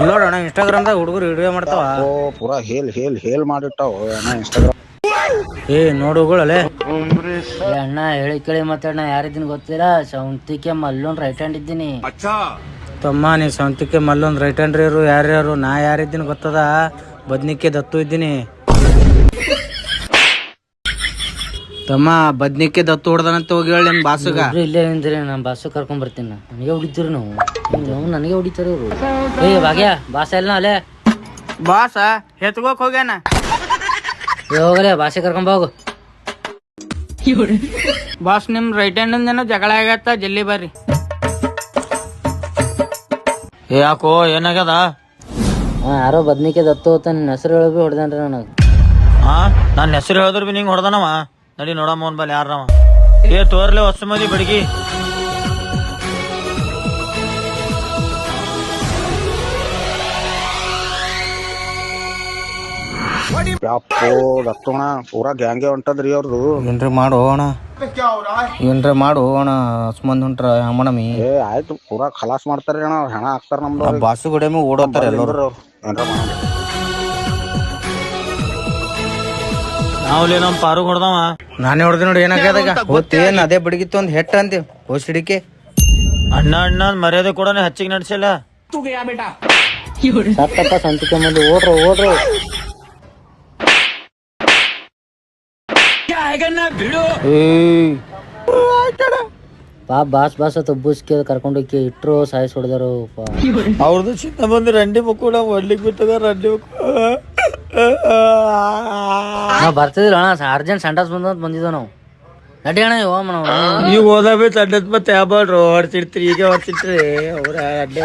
ನೋಡೋಣ ಇನ್ಸ್ಟಾಗ್ರಾಮ್ದಾಗ ಹುಡುಗರು ವಿಡಿಯೋ ಮಾಡ್ತಾವ. ಓ ಪೂರಾ ಹೇಲ್ ಮಾಡಿಟ್ಟಾವ ಅಣ್ಣ ಇನ್ಸ್ಟಾಗ್ರಾಮ್. ಏ ನೋಡುಗಳೇ ಅಣ್ಣ ಹೇಳಿ ಕೇಳಿ ಮಾತಾಡಣ. ಯಾರಿದ್ದೀನಿ ಗೊತ್ತಿಲ್ಲ, ಸೌಂತಿಕೆ ಮಲ್ಲೂನ್ ರೈಟ್ ಹ್ಯಾಂಡ್ ಇದ್ದೀನಿ. ತಮ್ಮ ನೀ ಸ್ವಂತಕ್ಕೆ ಮಲ್ಲೊಂದು ರೈಟ್ ಹ್ಯಾಂಡ್ರಿಯರು ಯಾರ್ಯಾರು? ನಾ ಯಾರಿದ್ದೀನಿ ಗೊತ್ತದ? ಬದ್ನಿಕ್ಕೆ ದತ್ತು ಇದ್ದೀನಿ ತಮ್ಮ. ಬದ್ನಿಕ್ಕೆ ದತ್ತು ಹೊಡ್ದನಂತ ಹೋಗಿ ಹೇಳಿ ನಿಮ್ ಬಾಸುಗ. ಇಲ್ಲೇ ನಿಂದ್ರಿ, ನಾನು ಬಾಸು ಕರ್ಕೊಂಡ್ ಬರ್ತೀನಿ. ನನಗೆ ಹೊಡಿತೀರಿ ನಾವು ನನಗೆ ಹೊಡಿತಾರೆ ಇವರು. ಏ ಭಾಗ್ಯ ಬಾಸ ಎಲ್ಲ ಅಲ್ಲೇ ಬಾಸ ಹೆತ್ಗೋಕ್ ಹೋಗ್ಯಾನ. ಹೋಗಲೇ ಬಾಸೆ ಕರ್ಕೊಂಡ್ ಹೋಗು. ಬಾಸ್ ನಿಮ್ ರೈಟ್ ಹ್ಯಾಂಡ್ ಏನೋ ಜಗಳ ಆಗತ್ತ, ಜಲ್ದಿ ಬರ್ರಿ. ಯಾಕೋ ಏನಾಗ್ಯದ? ಯಾರೋ ಬದ್ನಿಕೆ ದತ್ತು ಅಂತ ನಿನ್ನ ಹೆಸರು ಹೇಳಿ ಹೊಡೆದನ್ರಿ ನನಗೆ. ನನ್ನ ಹೆಸರು ಹೇಳಿದ್ರು ಬಿ ನಿಂಗೆ ಹೊಡೆದನವ. ನಡಿ ನೋಡಮ್ಮ ಅವ್ನ ಬಲ್ಲಿ ಯಾರವ. ಏ ತೋರ್ಲೆ ಹೊಸ ಮದಿ ಬಡಗಿ. ಯಪ್ಪೋ ದತ್ತೋಣ ಪೂರಾ ಗ್ಯಾಂಗೆ ಹೊಂಟದ್ರಿ ಅವ್ರದು. ಏನ್ರಿ ಮಾಡು ಅಣ್ಣ, ಏನ್ರಿ ಮಾಡು ಅಣ್ಣ. ಸುಮ್ಮಂದ್ ಹೊಂಟ್ರ ಅಮ್ಮನಮಿ. ಏ ಆಯ್ತು ಪೂರಾ ಖಲಾಸ್ ಮಾಡ್ತಾರ್ರಿ ಅಣ್ಣ. ಹೆಣ ಹಾಕ್ತಾರ ನಮ್ದು. ಬಾಸು ಗುಡಮಿ ಓಡೋತಾರ ಎಲ್ಲರೂ. ನಾವ್ಲೇ ನಮ್ ಪಾರು ಹೊಡ್ದವ. ನಾನೇ ಹೊಡ್ದೆ ನೋಡಿ. ಏನಾಗ್ಯದಾಗ ಹೋತೇನ್ ಅದೇ ಬಡಗಿತ್ತು ಒಂದ್ ಹೆಟ್ಟ ಅಂತೆ ಹೋಸ್ ಹಿಡಿಕೆ. ಅಣ್ಣ ಅಣ್ಣ ಮರ್ಯಾದೆ ಕೂಡ ಹೆಚ್ಚಿಗೆ ನಡ್ಸಿಲ್ಲ. ಸತ್ತಪ್ಪ ಸಂತಿಕೆ ಮಂದಿ ಓಡ್ರು. ಬಾಸ್ ಅಂತ ಬೂಸ್ಕೆ ಕರ್ಕೊಂಡೋಗಿ ಇಟ್ರು ಸಾಯಿಸ್ ಹೊಡೆದಾರು. ಅವ್ರದ್ದು ಚಿನ್ನ ಬಂದು ರಂಡಿ ಮಕ್ಕಳು ಒಡ್ಲಿಕ್ ಬಿಟ್ಟದ. ರಂಡಿ ನಾವ್ ಬರ್ತಿದಿಲ್ಲ ಅಣ್ಣ, ಅರ್ಜೆಂಟ್ ಸಂಡಾಸ್ ಬಂದಿದ್ದ ನಾವು. ನಡಿ ಅಣ್ಣ ಈಗ ಹೋದ ಬಿ ತಂಡದ್ ಮತ್ತೆ ಯಾಬ್ರು ಹೊಡ್ತಿರ್ತೀರಿ. ಈಗ ಹೊಡ್ತಿರ್ತೀರಿ ಅವ್ರ ಅಡ್ಡೆ